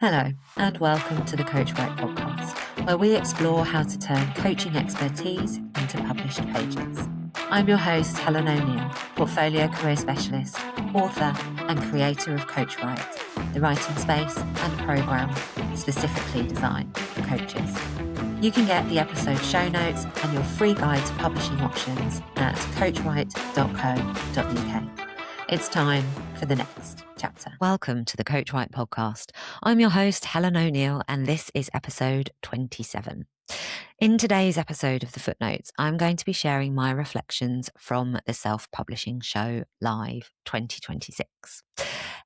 Hello, and welcome to the Coach Right podcast, where we explore how to turn coaching expertise into published pages. I'm your host, Helen ONeill, portfolio career specialist, author, and creator of Coach Right, the writing space and program specifically designed for coaches. You can get the episode show notes and your free guide to publishing options at coachright.co.uk. It's time for the next chapter. Welcome to the Coach Right podcast. I'm your host, Helen ONeill, and this is episode 27. In today's episode of the Footnotes, I'm going to be sharing my reflections from the Self-Publishing Show Live 2026.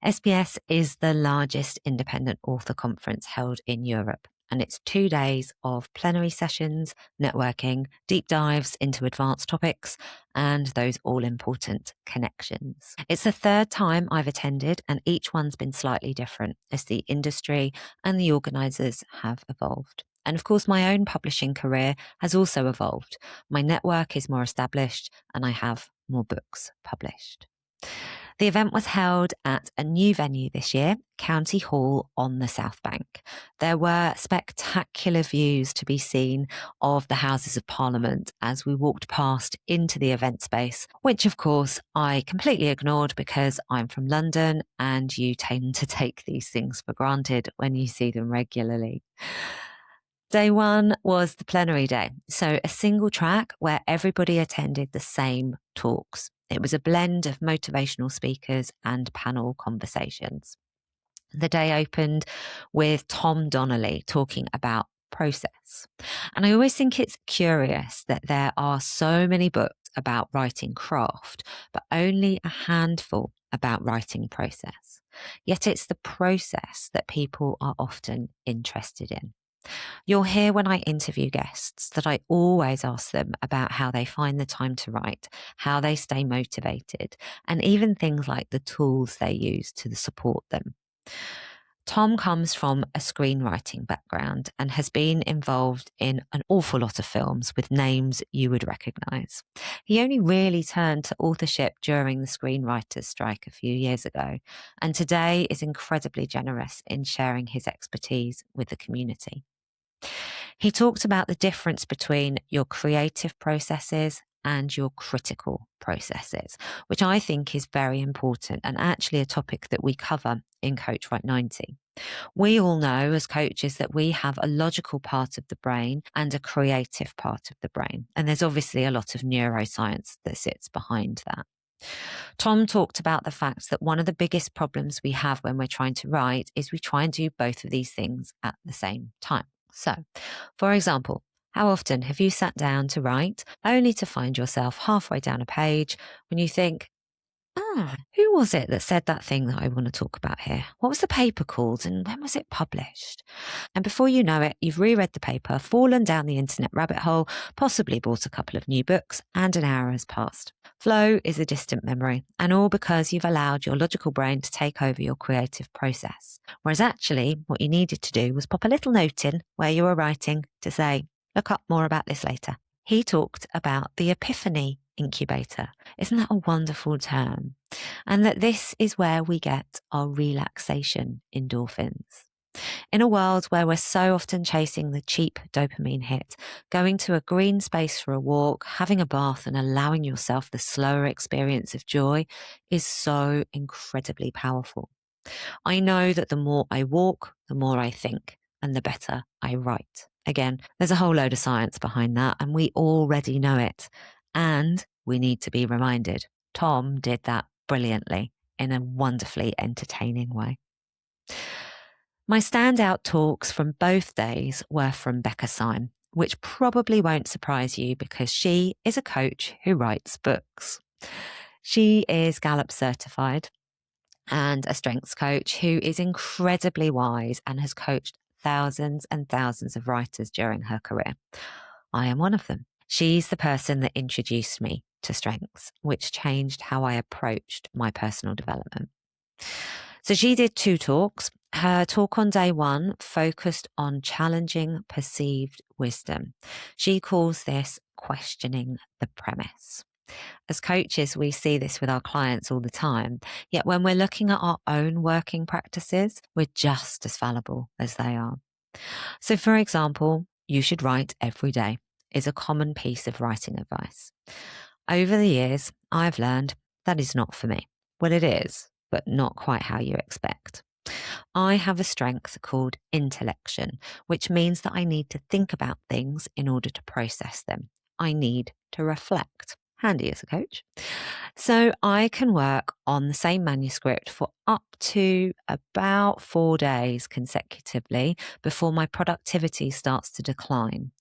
SPS is the largest independent author conference held in Europe, and it's 2 days of plenary sessions, networking, deep dives into advanced topics, and those all-important connections. It's the third time I've attended, and each one's been slightly different as the industry and the organisers have evolved. And of course, my own publishing career has also evolved. My network is more established, and I have more books published. The event was held at a new venue this year, County Hall on the South Bank. There were spectacular views to be seen of the Houses of Parliament as we walked past into the event space, which of course I completely ignored because I'm from London and you tend to take these things for granted when you see them regularly. Day one was the plenary day, so a single track where everybody attended the same talks. It was a blend of motivational speakers and panel conversations. The day opened with Tom Donnelly talking about process. And I always think it's curious that there are so many books about writing craft, but only a handful about writing process. Yet it's the process that people are often interested in. You'll hear when I interview guests that I always ask them about how they find the time to write, how they stay motivated, and even things like the tools they use to support them. Tom comes from a screenwriting background and has been involved in an awful lot of films with names you would recognise. He only really turned to authorship during the screenwriters' strike a few years ago, and today is incredibly generous in sharing his expertise with the community. He talked about the difference between your creative processes and your critical processes, which I think is very important and actually a topic that we cover in Coach Right 90. We all know as coaches that we have a logical part of the brain and a creative part of the brain. And there's obviously a lot of neuroscience that sits behind that. Tom talked about the fact that one of the biggest problems we have when we're trying to write is we try and do both of these things at the same time. So, for example, how often have you sat down to write only to find yourself halfway down a page when you think, who was it that said that thing that I want to talk about here? What was the paper called and when was it published? And before you know it, you've reread the paper, fallen down the internet rabbit hole, possibly bought a couple of new books, and an hour has passed. Flow is a distant memory, and all because you've allowed your logical brain to take over your creative process. Whereas actually, what you needed to do was pop a little note in where you were writing to say, look up more about this later. He talked about the epiphany incubator. Isn't that a wonderful term? And that this is where we get our relaxation endorphins. In a world where we're so often chasing the cheap dopamine hit, going to a green space for a walk, having a bath and allowing yourself the slower experience of joy is so incredibly powerful. I know that the more I walk, the more I think, and the better I write. Again, there's a whole load of science behind that, and we already know it. And we need to be reminded. Tom did that brilliantly in a wonderfully entertaining way. My standout talks from both days were from Becca Syme, which probably won't surprise you because she is a coach who writes books. She is Gallup certified and a strengths coach who is incredibly wise and has coached thousands and thousands of writers during her career. I am one of them. She's the person that introduced me to strengths, which changed how I approached my personal development. So she did 2 talks. Her talk on day 1 focused on challenging perceived wisdom. She calls this questioning the premise. As coaches, we see this with our clients all the time. Yet when we're looking at our own working practices, we're just as fallible as they are. So, for example, you should write every day is a common piece of writing advice. Over the years, I've learned that is not for me. Well, it is, but not quite how you expect. I have a strength called intellection, which means that I need to think about things in order to process them. I need to reflect. Handy as a coach. So I can work on the same manuscript for up to about 4 days consecutively before my productivity starts to decline.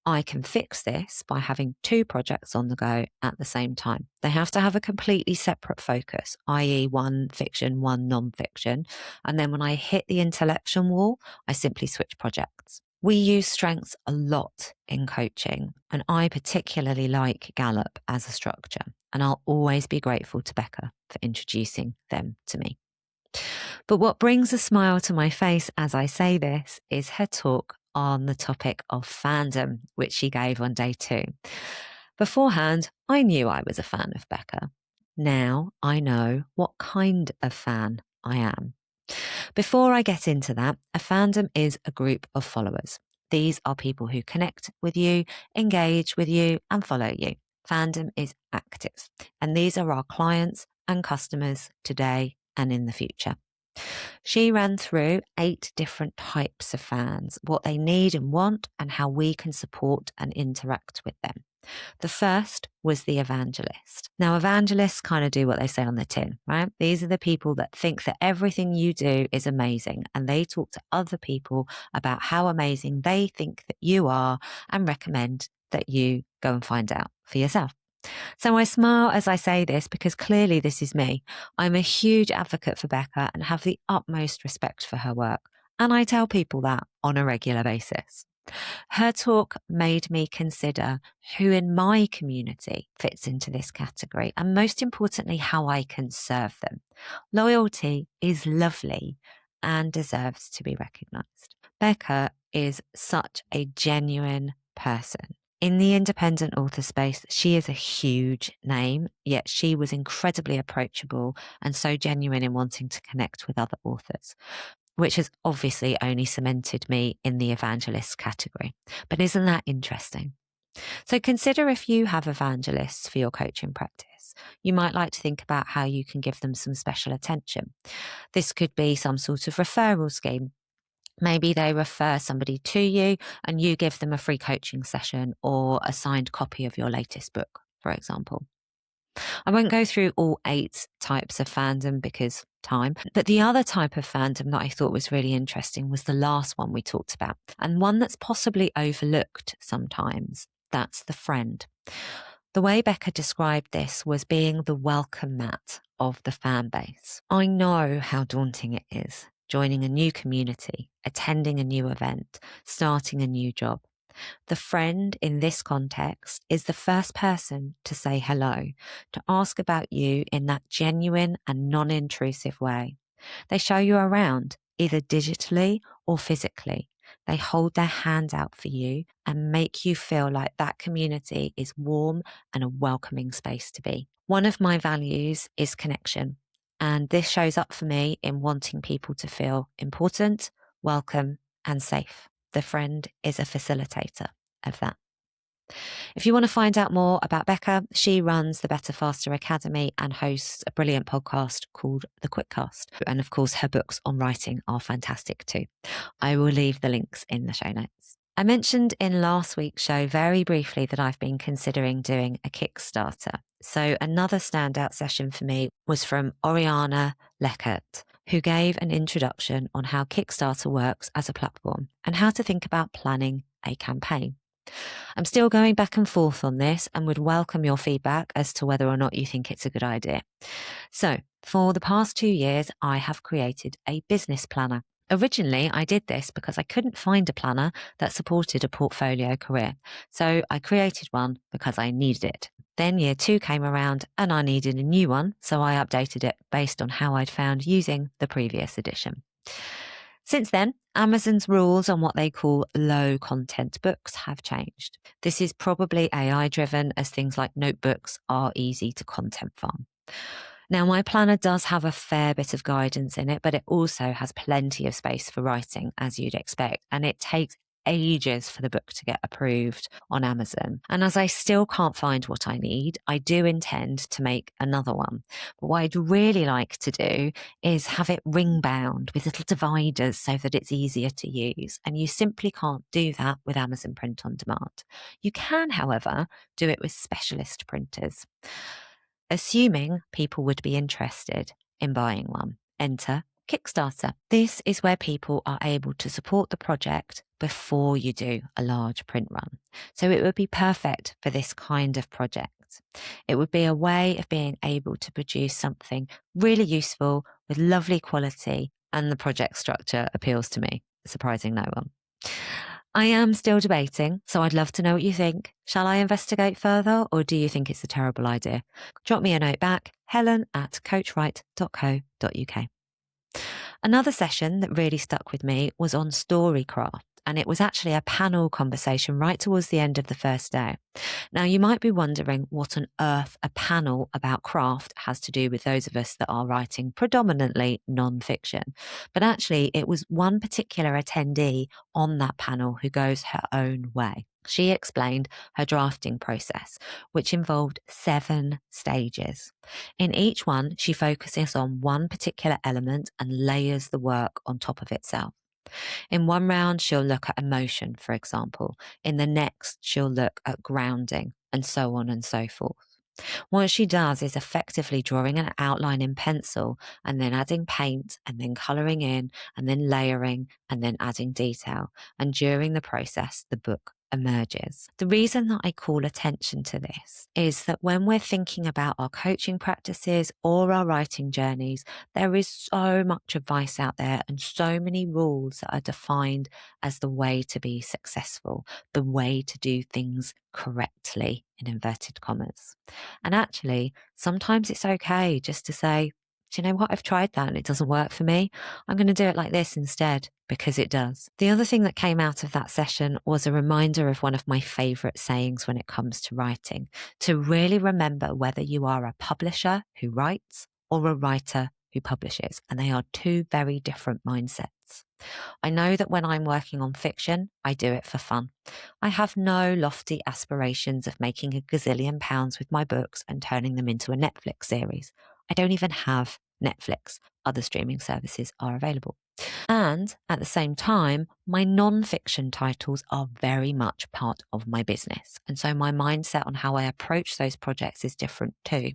I can fix this by having 2 projects on the go at the same time. They have to have a completely separate focus, i.e. one fiction, one non-fiction. And then when I hit the intellection wall, I simply switch projects. We use strengths a lot in coaching, and I particularly like Gallup as a structure, and I'll always be grateful to Becca for introducing them to me. But what brings a smile to my face as I say this is her talk on the topic of fandom, which she gave on day 2. Beforehand, I knew I was a fan of Becca. Now I know what kind of fan I am. Before I get into that, a fandom is a group of followers. These are people who connect with you, engage with you, and follow you. Fandom is active, and these are our clients and customers today and in the future. She ran through 8 different types of fans, what they need and want, and how we can support and interact with them. The first was the evangelist. Now, evangelists kind of do what they say on the tin, right? These are the people that think that everything you do is amazing, and they talk to other people about how amazing they think that you are and recommend that you go and find out for yourself. So I smile as I say this because clearly this is me. I'm a huge advocate for Becca and have the utmost respect for her work. And I tell people that on a regular basis. Her talk made me consider who in my community fits into this category and most importantly, how I can serve them. Loyalty is lovely and deserves to be recognised. Becca is such a genuine person. In the independent author space, she is a huge name, yet she was incredibly approachable and so genuine in wanting to connect with other authors, which has obviously only cemented me in the evangelist category. But isn't that interesting? So consider if you have evangelists for your coaching practice. You might like to think about how you can give them some special attention. This could be some sort of referral scheme. Maybe they refer somebody to you and you give them a free coaching session or a signed copy of your latest book, for example. I won't go through all 8 types of fandom because time, but the other type of fandom that I thought was really interesting was the last one we talked about, and one that's possibly overlooked sometimes. That's the friend. The way Becca described this was being the welcome mat of the fan base. I know how daunting it is joining a new community, attending a new event, starting a new job. The friend in this context is the first person to say hello, to ask about you in that genuine and non-intrusive way. They show you around, either digitally or physically. They hold their hand out for you and make you feel like that community is warm and a welcoming space to be. One of my values is connection, and this shows up for me in wanting people to feel important, welcome, and safe. The friend is a facilitator of that. If you want to find out more about Becca, she runs the Better Faster Academy and hosts a brilliant podcast called The Quickcast. And of course, her books on writing are fantastic too. I will leave the links in the show notes. I mentioned in last week's show very briefly that I've been considering doing a Kickstarter. So another standout session for me was from Oriana Leckert, who gave an introduction on how Kickstarter works as a platform and how to think about planning a campaign. I'm still going back and forth on this and would welcome your feedback as to whether or not you think it's a good idea. So, for the past 2 years, I have created a business planner. Originally, I did this because I couldn't find a planner that supported a portfolio career. So I created one because I needed it. Then year 2 came around and I needed a new one. So I updated it based on how I'd found using the previous edition. Since then, Amazon's rules on what they call low content books have changed. This is probably AI driven, as things like notebooks are easy to content farm. Now, my planner does have a fair bit of guidance in it, but it also has plenty of space for writing, as you'd expect, and it takes ages for the book to get approved on Amazon. And as I still can't find what I need, I do intend to make another one. But what I'd really like to do is have it ring bound with little dividers so that it's easier to use. And you simply can't do that with Amazon Print on Demand. You can, however, do it with specialist printers. Assuming people would be interested in buying one, enter Kickstarter. This is where people are able to support the project before you do a large print run. So it would be perfect for this kind of project. It would be a way of being able to produce something really useful with lovely quality, and the project structure appeals to me, surprising no one. I am still debating, so I'd love to know what you think. Shall I investigate further, or do you think it's a terrible idea? Drop me a note back, helen@coachwrite.co.uk. Another session that really stuck with me was on storycraft, and it was actually a panel conversation right towards the end of the first day. Now, you might be wondering what on earth a panel about craft has to do with those of us that are writing predominantly non-fiction. But actually, it was one particular attendee on that panel who goes her own way. She explained her drafting process, which involved 7 stages. In each one, she focuses on one particular element and layers the work on top of itself. In one round, she'll look at emotion, for example. In the next, she'll look at grounding, and so on and so forth. What she does is effectively drawing an outline in pencil and then adding paint and then colouring in and then layering and then adding detail. And during the process, the book emerges. The reason that I call attention to this is that when we're thinking about our coaching practices or our writing journeys, there is so much advice out there and so many rules that are defined as the way to be successful, the way to do things correctly, in inverted commas. And actually, sometimes it's okay just to say, do you know what? I've tried that and it doesn't work for me. I'm going to do it like this instead, because it does. The other thing that came out of that session was a reminder of one of my favourite sayings when it comes to writing, to really remember whether you are a publisher who writes or a writer who publishes. And they are 2 very different mindsets. I know that when I'm working on fiction, I do it for fun. I have no lofty aspirations of making a gazillion pounds with my books and turning them into a Netflix series. I don't even have Netflix. Other streaming services are available. And at the same time, my non-fiction titles are very much part of my business. And so my mindset on how I approach those projects is different too.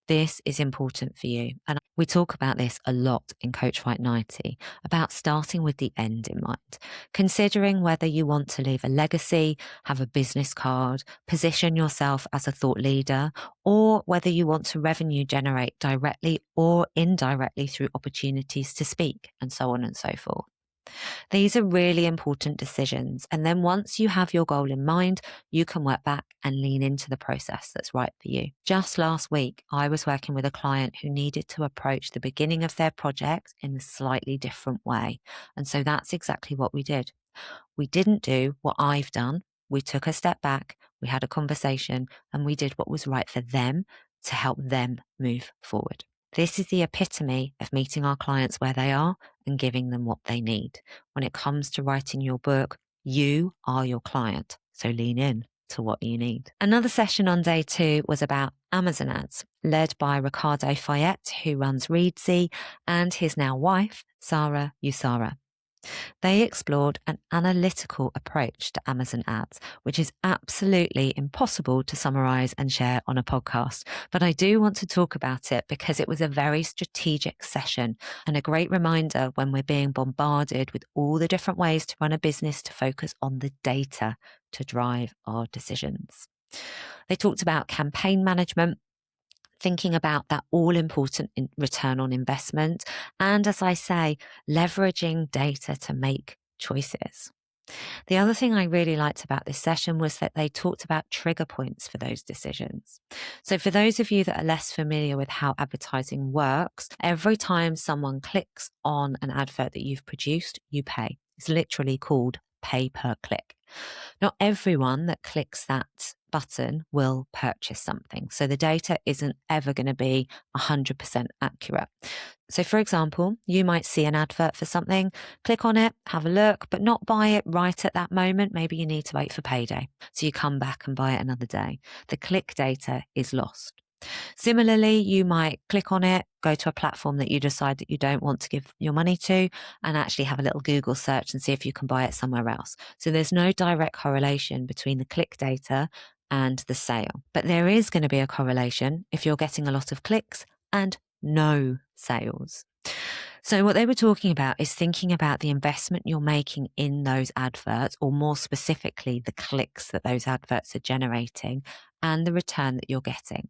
This is important for you. And we talk about this a lot in Coach Write 90, about starting with the end in mind, considering whether you want to leave a legacy, have a business card, position yourself as a thought leader, or whether you want to revenue generate directly or indirectly through opportunities to speak, and so on and so forth. These are really important decisions. And then once you have your goal in mind, you can work back and lean into the process that's right for you. Just last week, I was working with a client who needed to approach the beginning of their project in a slightly different way. And so that's exactly what we did. We didn't do what I've done. We took a step back, we had a conversation, and we did what was right for them to help them move forward. This is the epitome of meeting our clients where they are and giving them what they need. When it comes to writing your book, you are your client. So lean in to what you need. Another session on day 2 was about Amazon ads, led by Ricardo Fayette, who runs Readsy, and his now wife, Sarah Usara. They explored an analytical approach to Amazon ads, which is absolutely impossible to summarize and share on a podcast. But I do want to talk about it because it was a very strategic session and a great reminder when we're being bombarded with all the different ways to run a business to focus on the data to drive our decisions. They talked about campaign management, thinking about that all-important return on investment. And as I say, leveraging data to make choices. The other thing I really liked about this session was that they talked about trigger points for those decisions. So for those of you that are less familiar with how advertising works, every time someone clicks on an advert that you've produced, you pay. It's literally called pay per click. Not everyone that clicks that button will purchase something. So the data isn't ever going to be 100% accurate. So for example, you might see an advert for something, click on it, have a look, but not buy it right at that moment. Maybe you need to wait for payday. So you come back and buy it another day. The click data is lost. Similarly, you might click on it, go to a platform that you decide that you don't want to give your money to, and actually have a little Google search and see if you can buy it somewhere else. So there's no direct correlation between the click data and the sale. But there is going to be a correlation if you're getting a lot of clicks and no sales. So what they were talking about is thinking about the investment you're making in those adverts, or more specifically, the clicks that those adverts are generating and the return that you're getting.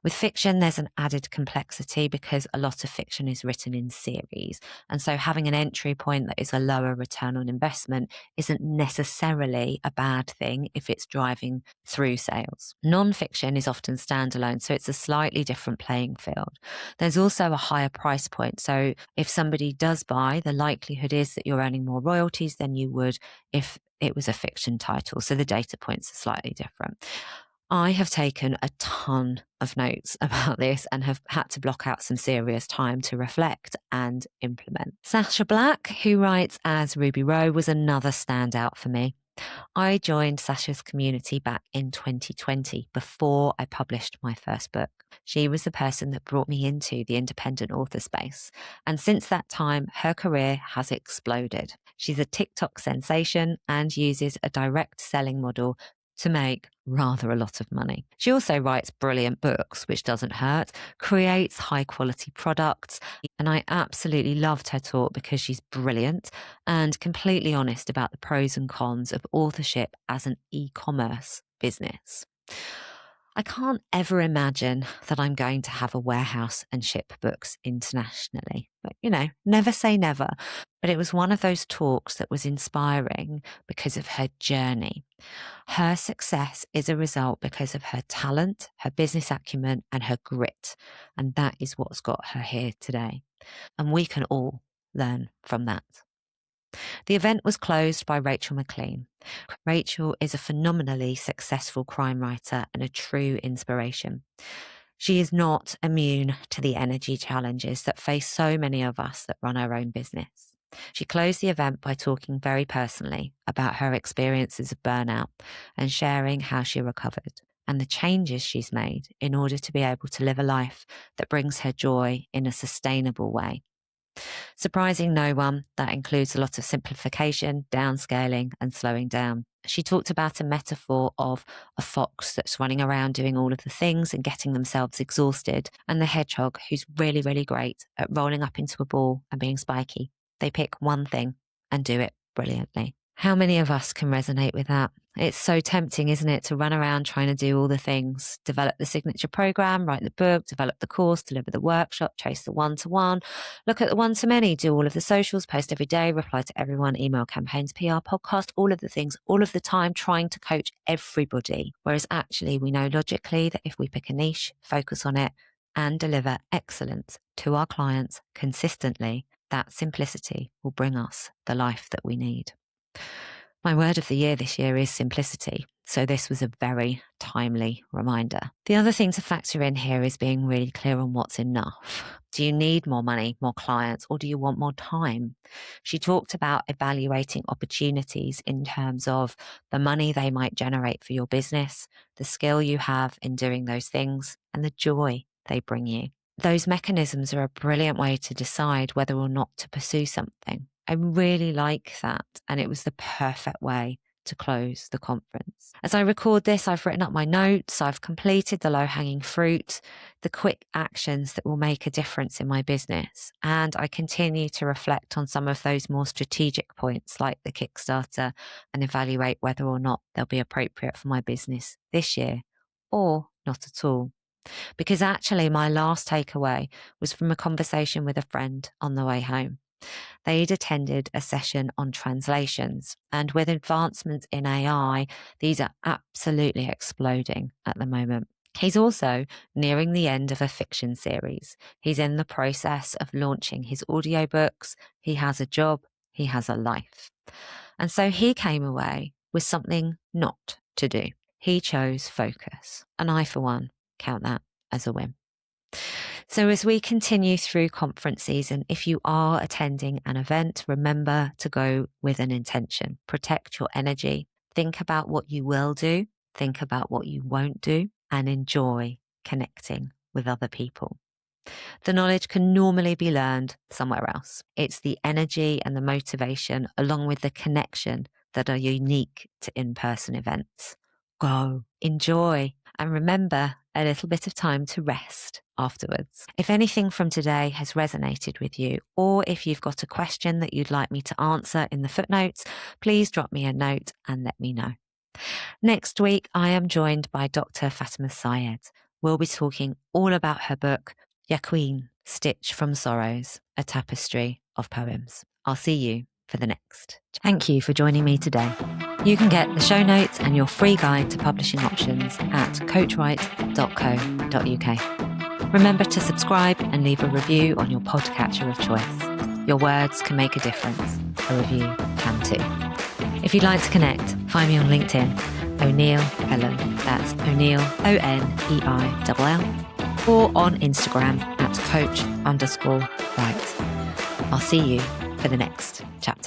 With fiction, there's an added complexity because a lot of fiction is written in series. And so having an entry point that is a lower return on investment isn't necessarily a bad thing if it's driving through sales. Non-fiction is often standalone, so it's a slightly different playing field. There's also a higher price point. So if somebody does buy, the likelihood is that you're earning more royalties than you would if it was a fiction title. So the data points are slightly different. I have taken a ton of notes about this and have had to block out some serious time to reflect and implement. Sasha Black, who writes as Ruby Rowe, was another standout for me. I joined Sasha's community back in 2020 before I published my first book. She was the person that brought me into the independent author space. And since that time, her career has exploded. She's a TikTok sensation and uses a direct selling model to make rather a lot of money. She also writes brilliant books, which doesn't hurt, creates high quality products, and I absolutely loved her talk because she's brilliant and completely honest about the pros and cons of authorship as an e-commerce business. I can't ever imagine that I'm going to have a warehouse and ship books internationally. But, never say never. But it was one of those talks that was inspiring because of her journey. Her success is a result because of her talent, her business acumen, and her grit. And that is what's got her here today. And we can all learn from that. The event was closed by Rachel McLean. Rachel is a phenomenally successful crime writer and a true inspiration. She is not immune to the energy challenges that face so many of us that run our own business. She closed the event by talking very personally about her experiences of burnout and sharing how she recovered and the changes she's made in order to be able to live a life that brings her joy in a sustainable way. Surprising no one, that includes a lot of simplification, downscaling, and slowing down. She talked about a metaphor of a fox that's running around doing all of the things and getting themselves exhausted, and the hedgehog who's really, really great at rolling up into a ball and being spiky. They pick one thing and do it brilliantly. How many of us can resonate with that? It's so tempting, isn't it, to run around trying to do all the things, develop the signature program, write the book, develop the course, deliver the workshop, chase the one-to-one, look at the one-to-many, do all of the socials, post every day, reply to everyone, email campaigns, PR, podcast, all of the things, all of the time, trying to coach everybody. Whereas actually we know logically that if we pick a niche, focus on it, and deliver excellence to our clients consistently, that simplicity will bring us the life that we need. My word of the year this year is simplicity. So this was a very timely reminder. The other thing to factor in here is being really clear on what's enough. Do you need more money, more clients, or do you want more time? She talked about evaluating opportunities in terms of the money they might generate for your business, the skill you have in doing those things, and the joy they bring you. Those mechanisms are a brilliant way to decide whether or not to pursue something. I really like that. And it was the perfect way to close the conference. As I record this, I've written up my notes. I've completed the low-hanging fruit, the quick actions that will make a difference in my business. And I continue to reflect on some of those more strategic points like the Kickstarter and evaluate whether or not they'll be appropriate for my business this year or not at all. Because actually my last takeaway was from a conversation with a friend on the way home. They'd attended a session on translations, and with advancements in AI, these are absolutely exploding at the moment. He's also nearing the end of a fiction series. He's in the process of launching his audiobooks. He has a job. He has a life. And so he came away with something not to do. He chose focus. And I, for one, count that as a win. So as we continue through conference season, if you are attending an event, remember to go with an intention. Protect your energy. Think about what you will do. Think about what you won't do, and enjoy connecting with other people. The knowledge can normally be learned somewhere else. It's the energy and the motivation, along with the connection, that are unique to in-person events. Go, enjoy, and remember a little bit of time to rest afterwards. If anything from today has resonated with you, or if you've got a question that you'd like me to answer in the footnotes, please drop me a note and let me know. Next week, I am joined by Dr. Fatima Syed. We'll be talking all about her book, Yaqueen, Stitch from Sorrows, a tapestry of poems. I'll see you for the next. Thank you for joining me today. You can get the show notes and your free guide to publishing options at coachwrite.co.uk. Remember to subscribe and leave a review on your podcatcher of choice. Your words can make a difference. A review can too. If you'd like to connect, find me on LinkedIn, ONeill Helen, that's ONeill, ONeill, or on Instagram at coach_write. I'll see you for the next chapter.